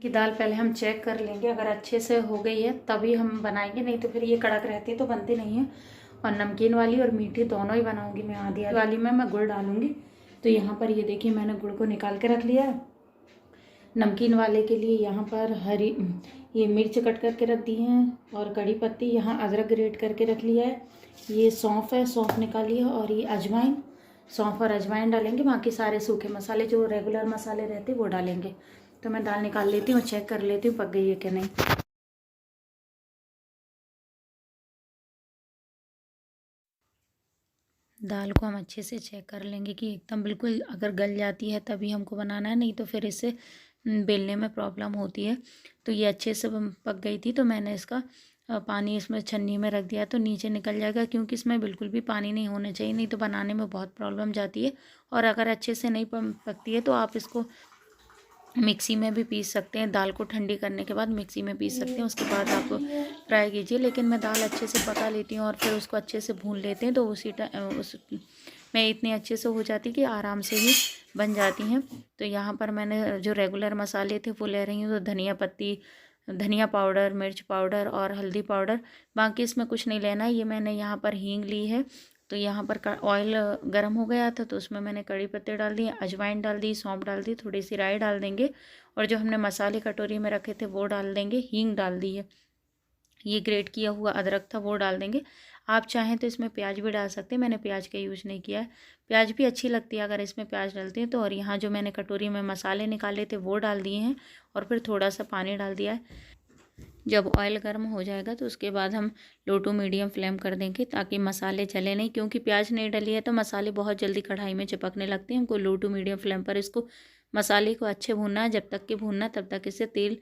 कि दाल पहले हम चेक कर लेंगे, अगर अच्छे से हो गई है तभी हम बनाएंगे, नहीं तो फिर ये कड़क रहती है तो बनती नहीं है। और नमकीन वाली और मीठी दोनों ही बनाऊंगी मैं। आधी आधी वाली में मैं गुड़ डालूंगी। तो यहाँ पर ये देखिए मैंने गुड़ को निकाल के रख लिया है। नमकीन वाले के लिए यहाँ पर हरी ये मिर्च कट करके रख दी है और कड़ी पत्ती, यहाँ अदरक ग्रेट करके रख लिया है। ये सौंफ है, सौंफ निकाली है। और ये अजवाइन, सौंफ और अजवाइन डालेंगे। बाकी सारे सूखे मसाले जो रेगुलर मसाले रहते वो डालेंगे। तो मैं दाल निकाल लेती हूँ, चेक कर लेती हूँ पक गई है कि नहीं। दाल को हम अच्छे से चेक कर लेंगे कि एकदम बिल्कुल अगर गल जाती है तभी हमको बनाना है, नहीं तो फिर इससे बेलने में प्रॉब्लम होती है। तो ये अच्छे से पक गई थी, तो मैंने इसका पानी इसमें छन्नी में रख दिया तो नीचे निकल जाएगा, क्योंकि इसमें बिल्कुल भी पानी नहीं होना चाहिए, नहीं तो बनाने में बहुत प्रॉब्लम जाती है। और अगर अच्छे से नहीं पकती है तो आप इसको मिक्सी में भी पीस सकते हैं। दाल को ठंडी करने के बाद मिक्सी में पीस सकते हैं, उसके बाद आप फ्राई कीजिए। लेकिन मैं दाल अच्छे से पका लेती हूँ और फिर उसको अच्छे से भून लेते हैं, तो उस में इतनी अच्छे से हो जाती कि आराम से ही बन जाती हैं। तो यहाँ पर मैंने जो रेगुलर मसाले थे वो ले रही हूँ, तो धनिया पत्ती, धनिया पाउडर, मिर्च पाउडर और हल्दी पाउडर। बाकी इसमें कुछ नहीं लेना है। ये मैंने यहाँ पर हींग ली है। तो यहाँ पर ऑयल गर्म हो गया था तो उसमें मैंने कड़ी पत्ते डाल दिए, अजवाइन डाल दी, सौंफ डाल दी, थोड़ी सी राई डाल देंगे और जो हमने मसाले कटोरी में रखे थे वो डाल देंगे। हींग डाल दी है। ये ग्रेट किया हुआ अदरक था वो डाल देंगे। आप चाहें तो इसमें प्याज भी डाल सकते हैं, मैंने प्याज का यूज़ नहीं किया है। प्याज भी अच्छी लगती है अगर इसमें प्याज डालते हैं तो। और यहाँ जो मैंने कटोरी में मसाले निकाले थे वो डाल दिए हैं और फिर थोड़ा सा पानी डाल दिया है। जब ऑयल गर्म हो जाएगा तो उसके बाद हम लो टू मीडियम फ्लेम कर देंगे ताकि मसाले जले नहीं, क्योंकि प्याज नहीं डली है तो मसाले बहुत जल्दी कढ़ाई में चिपकने लगते हैं। हमको लो टू मीडियम फ्लेम पर इसको मसाले को अच्छे भूनना है, जब तक कि भूनना तब तक इससे तेल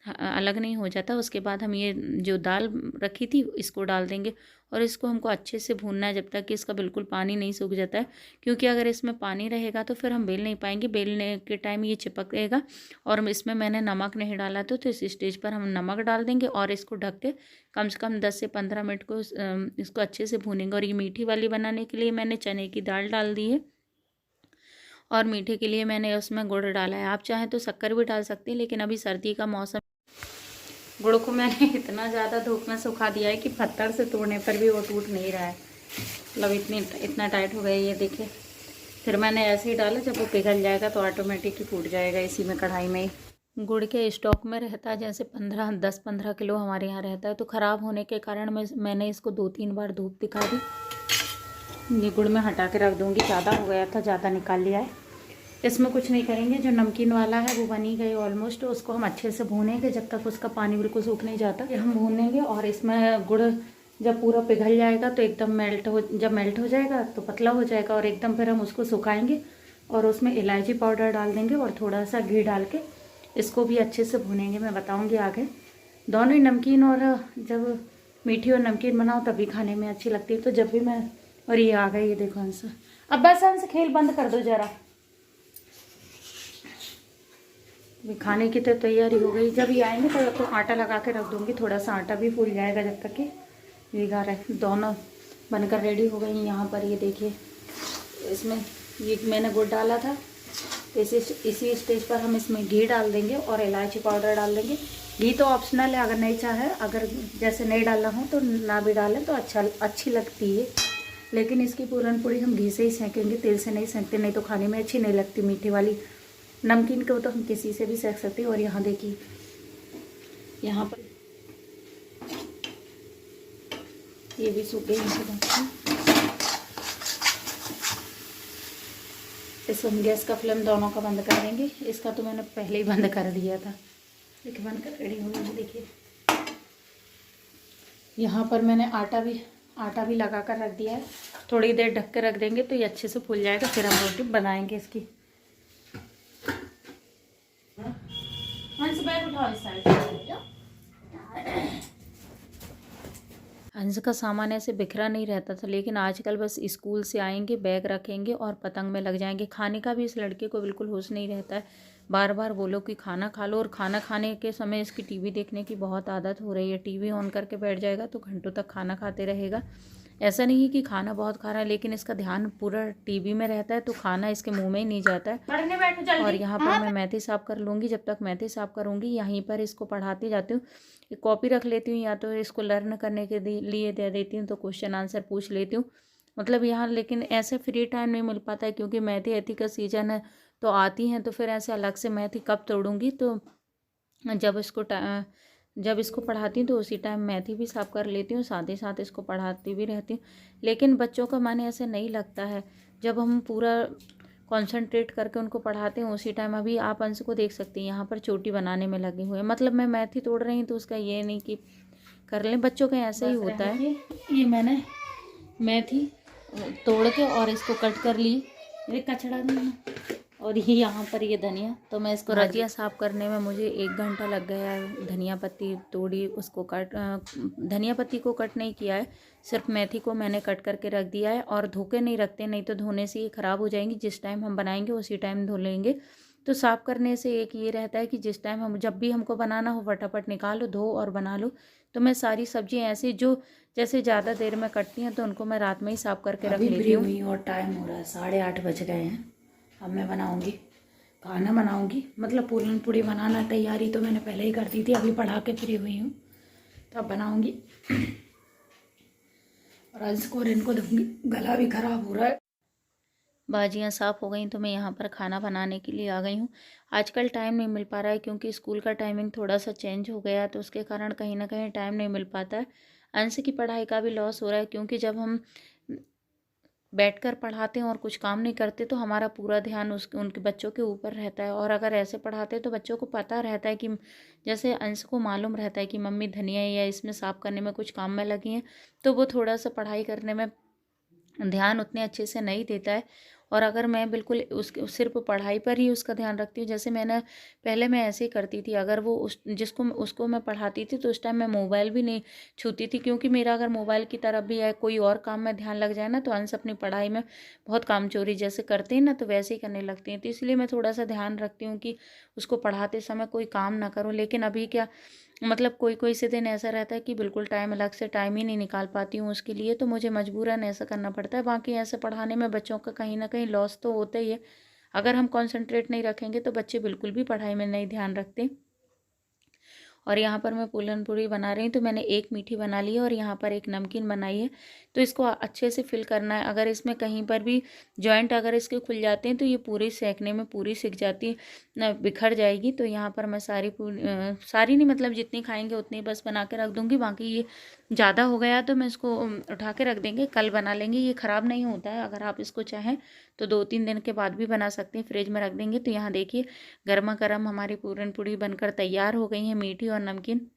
अलग नहीं हो जाता। उसके बाद हम ये जो दाल रखी थी इसको डाल देंगे और इसको हमको अच्छे से भूनना है जब तक कि इसका बिल्कुल पानी नहीं सूख जाता है, क्योंकि अगर इसमें पानी रहेगा तो फिर हम बेल नहीं पाएंगे, बेलने के टाइम ये चिपकेगा। और इसमें मैंने नमक नहीं डाला तो इस स्टेज पर हम नमक डाल देंगे और इसको ढक के कम से कम 10 से 15 मिनट को इसको अच्छे से भूनेंगे। और ये मीठी वाली बनाने के लिए मैंने चने की दाल डाल दी है और मीठे के लिए मैंने उसमें गुड़ डाला है। आप चाहें तो शक्कर भी डाल सकते हैं, लेकिन अभी सर्दी का मौसम, गुड़ को मैंने इतना ज़्यादा धूप में सुखा दिया है कि पत्थर से तोड़ने पर भी वो टूट नहीं रहा है। मतलब इतना टाइट हो गया ये देखिए। फिर मैंने ऐसे ही डाला, जब वो पिघल जाएगा तो ऑटोमेटिक ही टूट जाएगा इसी में, कढ़ाई में ही। गुड़ के स्टॉक में रहता है जैसे 10-15 किलो हमारे यहाँ रहता है, तो ख़राब होने के कारण मैंने इसको 2-3 बार धूप दिखा दी। ये गुड़ में हटा के रख दूँगी, ज़्यादा हो गया था, ज़्यादा निकाल लिया है। इसमें कुछ नहीं करेंगे, जो नमकीन वाला है वो बनी गई ऑलमोस्ट, उसको हम अच्छे से भूनेंगे जब तक उसका पानी बिल्कुल सूख नहीं जाता। ये हम भूनेंगे और इसमें गुड़ जब पूरा पिघल जाएगा तो एकदम जब मेल्ट हो जाएगा तो पतला हो जाएगा और एकदम फिर हम उसको सुखाएंगे और उसमें इलायची पाउडर डाल देंगे और थोड़ा सा घी डाल के इसको भी अच्छे से भूनेंगे। मैं बताऊँगी आगे। दोनों ही नमकीन और जब मीठी और नमकीन बनाओ तभी खाने में अच्छी लगती है। तो जब भी मैं, और ये आ गई, ये देखो हंस, अब बस हंस खेल बंद कर दो ज़रा। खाने की तो तैयारी हो गई। जब ये आएंगे तो आटा लगा के रख दूँगी, थोड़ा सा आटा भी फूल जाएगा जब तक कि भिगा रहे। दोनों बनकर रेडी हो गई। यहाँ पर ये देखिए, इसमें ये मैंने गुड़ डाला था, तो इसी स्टेज पर हम इसमें घी डाल देंगे और इलायची पाउडर डाल देंगे। घी तो ऑप्शनल है, अगर नहीं चाहे, अगर जैसे नहीं डालना हो तो ना भी डालें तो अच्छी लगती है। लेकिन इसकी पूरनपूरी हम घी से ही सेकेंगे, तेल से नहीं सेकते, नहीं तो खाने में अच्छी नहीं लगती मीठी वाली। नमकीन को तो हम किसी से भी सेक सकते हैं। और यहाँ देखिए, यहाँ पर ये भी सूख गई। इस हम गैस का फ्लेम दोनों का बंद कर देंगे। इसका तो मैंने पहले ही बंद कर दिया था। देखिए बनकर रेडी हो गई। देखिए यहाँ पर मैंने आटा भी लगा कर रख दिया है। थोड़ी देर ढक के रख देंगे तो ये अच्छे से फूल जाएगा, फिर हम रोटी बनाएंगे इसकी। बैग उठाओ इस साइड। हंस का सामान ऐसे बिखरा नहीं रहता था, लेकिन आजकल बस स्कूल से आएंगे, बैग रखेंगे और पतंग में लग जाएंगे। खाने का भी इस लड़के को बिल्कुल होश नहीं रहता है। बार बार बोलो कि खाना खा लो, और खाना खाने के समय इसकी टीवी देखने की बहुत आदत हो रही है। टीवी ऑन करके बैठ जाएगा तो घंटों तक खाना खाते रहेगा। ऐसा नहीं है कि खाना बहुत खा रहा है, लेकिन इसका ध्यान पूरा टीवी में रहता है, तो खाना इसके मुंह में ही नहीं जाता है। पढ़ने बैठो जल्दी। और यहाँ पर मैं मेथी साफ़ कर लूँगी। जब तक मेथी साफ़ करूँगी यहीं पर इसको पढ़ाती जाती हूँ। एक कॉपी रख लेती हूँ, या तो इसको लर्न करने के लिए दे देती हूँ, तो क्वेश्चन आंसर पूछ लेती हूँ। मतलब यहाँ लेकिन ऐसे फ्री टाइम नहीं मिल पाता है, क्योंकि मेथी एथी का सीजन है तो आती हैं, तो फिर ऐसे अलग से मेथी कब तोड़ूँगी। तो जब इसको पढ़ाती हूँ तो उसी टाइम मेथी भी साफ़ कर लेती हूँ, साथ ही साथ इसको पढ़ाती भी रहती हूँ। लेकिन बच्चों का मन ऐसे नहीं लगता है, जब हम पूरा कंसंट्रेट करके उनको पढ़ाते हैं उसी टाइम। अभी आप अंश को देख सकते हैं, यहाँ पर चोटी बनाने में लगे हुए हैं। मतलब मैं मेथी तोड़ रही हूँ तो उसका ये नहीं कि कर लें, बच्चों का ऐसे ही होता है। ये मैंने मेथी तोड़ के और इसको कट कर ली, ये कचड़ा नहीं है। और ये यहाँ पर ये धनिया, तो मैं इसको रजिया साफ़ करने में मुझे 1 घंटा लग गया है। धनिया पत्ती तोड़ी, उसको धनिया पत्ती को कट नहीं किया है, सिर्फ मेथी को मैंने कट करके रख दिया है। और धो के नहीं रखते, नहीं तो धोने से ये ख़राब हो जाएंगी। जिस टाइम हम बनाएंगे उसी टाइम धो लेंगे। तो साफ़ करने से एक ये रहता है कि जिस टाइम हम जब भी हमको बनाना हो फटाफट निकालो, धो और बना लो। तो मैं सारी सब्जियाँ ऐसे जो जैसे ज़्यादा देर में कटती हैं तो उनको मैं रात में ही साफ़ करके रख लेती हूँ। और टाइम हो रहा है 8:30 बज गए हैं। अब मैं बनाऊंगी, खाना बनाऊंगी, मतलब पूरन पूड़ी बनाना तैयारी तो मैंने पहले ही कर दी थी, अभी पढ़ा के फ्री हुई हूँ तो अब बनाऊंगी। और अंश को और इनको दूंगी, गला भी ख़राब हो रहा है। बाजियाँ साफ़ हो गई तो मैं यहाँ पर खाना बनाने के लिए आ गई हूँ। आजकल टाइम नहीं मिल पा रहा है, क्योंकि स्कूल का टाइमिंग थोड़ा सा चेंज हो गया, तो उसके कारण कहीं ना कहीं टाइम नहीं मिल पाता है। अंश की पढ़ाई का भी लॉस हो रहा है, क्योंकि जब हम बैठकर पढ़ाते हैं और कुछ काम नहीं करते तो हमारा पूरा ध्यान उनके बच्चों के ऊपर रहता है। और अगर ऐसे पढ़ाते तो बच्चों को पता रहता है कि जैसे अंश को मालूम रहता है कि मम्मी धनिया या इसमें साफ़ करने में कुछ काम में लगी हैं, तो वो थोड़ा सा पढ़ाई करने में ध्यान उतने अच्छे से नहीं देता है। और अगर मैं बिल्कुल उसके सिर्फ पढ़ाई पर ही उसका ध्यान रखती हूँ, जैसे पहले मैं ऐसे ही करती थी। अगर वो उसको मैं पढ़ाती थी तो उस टाइम मैं मोबाइल भी नहीं छूती थी, क्योंकि मेरा अगर मोबाइल की तरफ भी या कोई और काम में ध्यान लग जाए ना, तो अंश अपनी पढ़ाई में बहुत कामचोरी जैसे करते हैं ना, तो वैसे ही करने लगती हैं। तो इसलिए मैं थोड़ा सा ध्यान रखती हूँ कि उसको पढ़ाते समय कोई काम ना करूँ। लेकिन अभी क्या, मतलब कोई कोई से दिन ऐसा रहता है कि बिल्कुल अलग से टाइम ही नहीं निकाल पाती हूँ उसके लिए, तो मुझे मजबूरन ऐसा करना पड़ता है। बाकी ऐसे पढ़ाने में बच्चों का कहीं ना कहीं लॉस तो होता ही है। अगर हम कंसंट्रेट नहीं रखेंगे तो बच्चे बिल्कुल भी पढ़ाई में नहीं ध्यान रखते। और यहाँ पर मैं पूलन पूरी बना रही हूँ, तो मैंने एक मीठी बना ली है और यहाँ पर एक नमकीन बनाई है। तो इसको अच्छे से फिल करना है। अगर इसमें कहीं पर भी जॉइंट अगर इसके खुल जाते हैं तो ये पूरी सेकने में पूरी सिक जाती, बिखर जाएगी। तो यहाँ पर मैं सारी नहीं, मतलब जितनी खाएंगे उतनी बस बना के रख दूँगी। बाकी ये ज़्यादा हो गया तो मैं इसको उठा के रख देंगे, कल बना लेंगे। ये ख़राब नहीं होता है, अगर आप इसको चाहें तो 2-3 दिन के बाद भी बना सकते हैं, फ्रिज में रख देंगे। तो यहाँ देखिए गर्मा गर्म हमारी पूरन पूड़ी बनकर तैयार हो गई है, मीठी और नमकीन।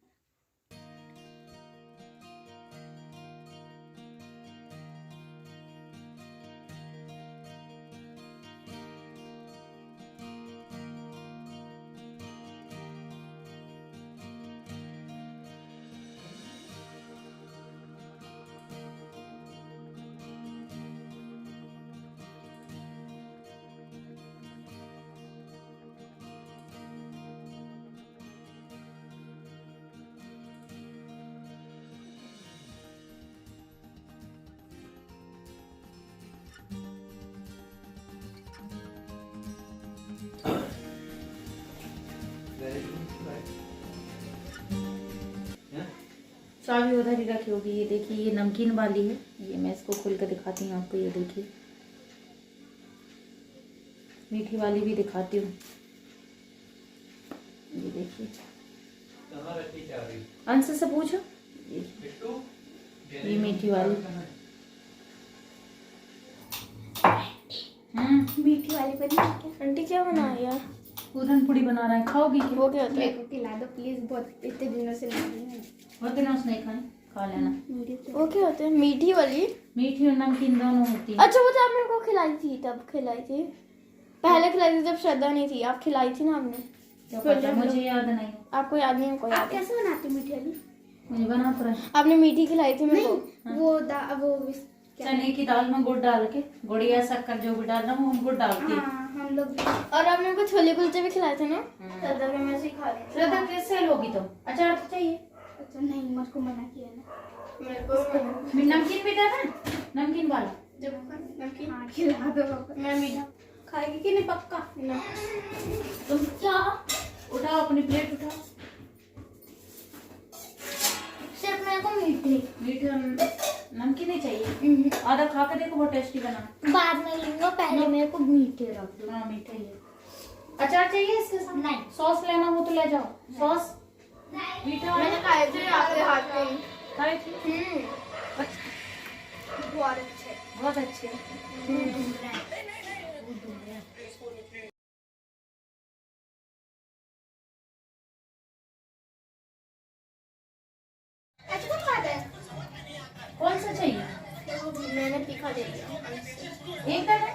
चाबी उधर ही रखी होगी। ये देखिए ये नमकीन वाली है, ये मैं इसको खोल कर दिखाती हूँ आपको। ये देखिए मीठी वाली भी दिखाती हूँ। ये देखिए अंश से पूछो, ये मीठी वाली। मीठी वाली बनी आंटी क्या बना रही यार? पूरन पूड़ी बना रहा है, खाओगी क्या? वो क्या होता है? खिला दो प्लीज, बहुत इतने दिनों से ला रही हूं। बहुत दिनों से नहीं खाई, खा लेना। वो क्या होता है? मीठी वाली, मीठी और नमकीन दोनों होती है। अच्छा वो तो आपने को खिलाई थी, तब खिलाई थी, पहले खिलाई थी जब श्रद्धा नहीं थी, आप खिलाई थी ना आपने। मुझे याद नहीं। आपको याद नहीं है? कोई आप कैसे बनाते मीठी वाली? मुझे बना तो रहा। आपने मीठी खिलाई थी मेरे को। वो चने की दाल में गुड़ डाल के, गुड़ या शक्कर जो भी डाल रहा हूँ, गुड़ डाल के। हम लोग और आपने को छोले कुलचे भी खिलाए थे ना, श्रद्धा के मैं सिखा रही हूँ। श्रद्धा किससे लोगी तुम? अचार तो चाहिए। अच्छा नहीं, मुझको मना किया ना। मेरे को नमकीन भी देना, नमकीन वाला। जब नमकीन हाँ खिला दो। मैं मीठा खाएगी कि नहीं पक्का ना। तुम क्या उठाओ, अपनी प्लेट उठाओ। सिर्फ मेरे को मीठे मीठा नमकीन नहीं चाहिए। आधा खा के देखो, बहुत टेस्टी बना। बाद में लूंगा, पहले मेरे को मीठे रख दो। हाँ मीठा ही है। अचार चाहिए इसके साथ? नहीं। सॉस लेना हो तो ले जाओ। सॉस मीठा मैंने खाए थे आपके हाथ में। खाए थे? बहुत अच्छे, बहुत अच्छे। अच्छा कौन खाता है? कौन सा चाहिए? मैंने तीखा दे दिया। एक दे दे।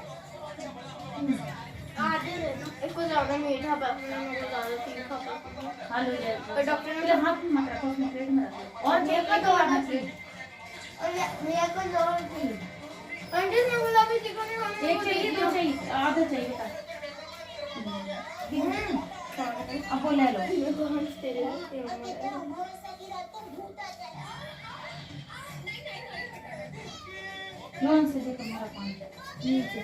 आधे देना। इसको ज्यादा मीठा पसंद है, मुझे ज्यादा तीखा पसंद है। खा लो यार। और डॉक्टर ने फिर हाथ में मत रखो, उसमें प्लेट में रखो। और मेरे को दो आना चाहिए। और मेरे को दो चाहिए। आंटी ने बोला भी तीखा नहीं खाना। एक चाहिए, दो चाहिए, आधा चाहिए था। अब वो ले लो। मेरे को हंसते रहे। लोन से देखो मेरा पानी नीचे।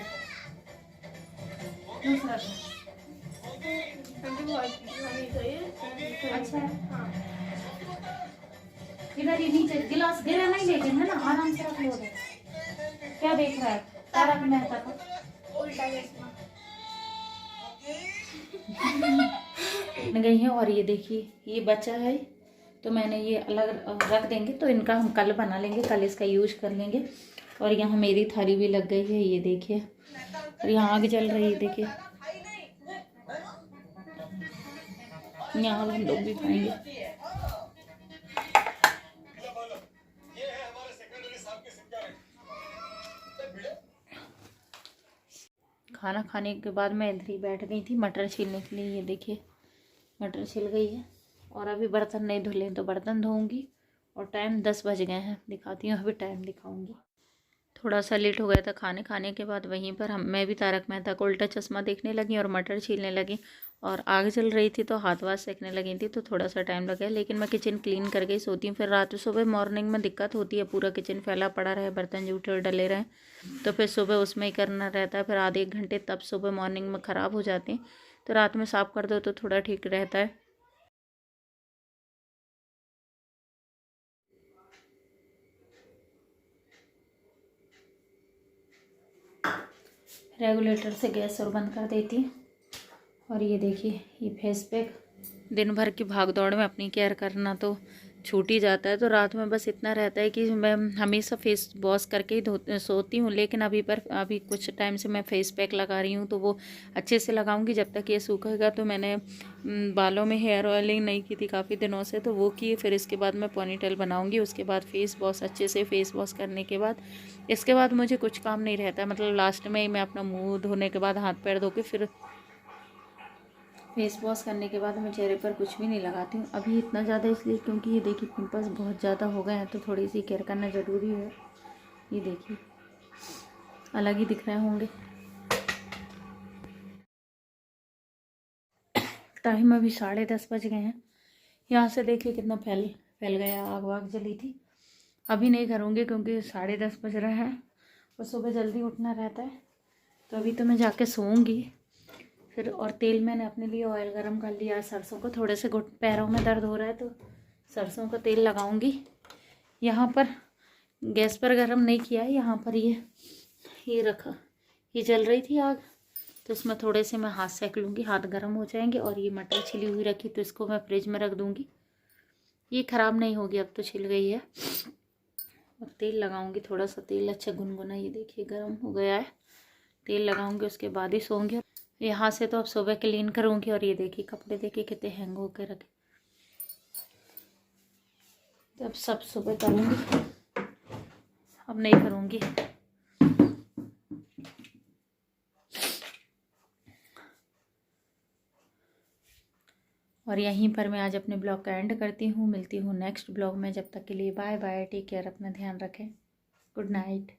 दूसरा दो। आंटी बहुत खानी चाहिए। अच्छा है। हाँ। इधर ही नीचे गिलास गिरा नहीं, लेकिन है ना, आराम से रख लो उधर। क्या देख रहा है? तारक मेहता का उल्टा चश्मा। गई है। और ये देखिए, ये बचा है तो मैंने ये अलग रख देंगे, तो इनका हम कल बना लेंगे, कल इसका यूज कर लेंगे। और यहाँ मेरी थाली भी लग गई है, ये देखिए। और यहाँ आग जल रही है, देखिए। यहाँ हम लोग भी खाएंगे। खाना खाने के बाद मैं इधर ही बैठ गई थी मटर छीलने के लिए। ये देखिए मटर छिल गई है। और अभी बर्तन नहीं धुले तो बर्तन धोऊंगी। और टाइम 10 बज गए हैं, दिखाती हूँ, अभी टाइम दिखाऊंगी। थोड़ा सा लेट हो गया था खाने खाने के बाद। वहीं पर मैं भी तारक मेहता का उल्टा चश्मा देखने लगी और मटर छीलने लगी। और आग जल रही थी तो हाथ वाथ सेकने लगी थी, तो थोड़ा सा टाइम लगा। लेकिन मैं किचन क्लीन करके ही सोती हूँ। फिर रात सुबह मॉर्निंग में दिक्कत होती है, पूरा किचन फैला पड़ा रहे, बर्तन जूठे डले रहे, तो फिर सुबह उसमें ही करना रहता है। फिर आधे एक घंटे तब सुबह मॉर्निंग में ख़राब हो जाते हैं, तो रात में साफ़ कर दो तो थोड़ा ठीक रहता है। रेगुलेटर से गैस और बंद कर देती हूँ। और ये देखिए, ये फेस पैक, दिन भर की भाग दौड़ में अपनी केयर करना तो छूट ही जाता है। तो रात में बस इतना रहता है कि मैं हमेशा फेस वॉश करके ही सोती हूँ। लेकिन अभी कुछ टाइम से मैं फेस पैक लगा रही हूँ, तो वो अच्छे से लगाऊंगी जब तक ये सूखेगा। तो मैंने बालों में हेयर ऑयलिंग नहीं की थी काफ़ी दिनों से, तो वो की। फिर इसके बाद मैं पोनीटेल बनाऊंगी। उसके बाद फेस वॉश, अच्छे से फेस वॉश करने के बाद इसके बाद मुझे कुछ काम नहीं रहता। मतलब लास्ट में ही मैं अपना मुँह धोने के बाद, हाथ पैर धो के, फिर फेस वॉश करने के बाद मैं चेहरे पर कुछ भी नहीं लगाती हूँ अभी। इतना ज़्यादा इसलिए क्योंकि ये देखिए पिंपल्स बहुत ज़्यादा हो गए हैं, तो थोड़ी सी केयर करना ज़रूरी है। ये देखिए अलग ही दिख रहे होंगे। टाइम अभी 10:30 बज गए हैं। यहाँ से देखिए कितना फैल गया, आग वाग जली थी। अभी नहीं करूँगी क्योंकि 10:30 बज रहे हैं और सुबह जल्दी उठना रहता है। तो अभी तो मैं जाके सोऊंगी फिर। और तेल मैंने अपने लिए ऑयल गरम कर लिया सरसों को। थोड़े से पैरों में दर्द हो रहा है तो सरसों का तेल लगाऊंगी। यहाँ पर गैस पर गरम नहीं किया है, यहाँ पर ये रखा, ये जल रही थी आग, तो उसमें थोड़े से मैं हाथ सेक लूँगी, हाथ गर्म हो जाएंगे। और ये मटर छिली हुई रखी तो इसको मैं फ्रिज में रख दूँगी, ये ख़राब नहीं होगी, अब तो छिल गई है। और तेल लगाऊंगी, थोड़ा सा तेल अच्छा गुनगुना, ये देखिए गर्म हो गया है। तेल लगाऊंगी उसके बाद ही सोऊंगी। यहाँ से तो अब सुबह क्लीन करूँगी। और ये देखिए कपड़े देखिए कितने हैंग होकर रखे, तो अब सब सुबह करूँगी, अब नहीं करूँगी। और यहीं पर मैं आज अपने ब्लॉग का एंड करती हूँ। मिलती हूँ नेक्स्ट ब्लॉग में, जब तक के लिए बाय बाय, टेक केयर, अपना ध्यान रखें, गुड नाइट।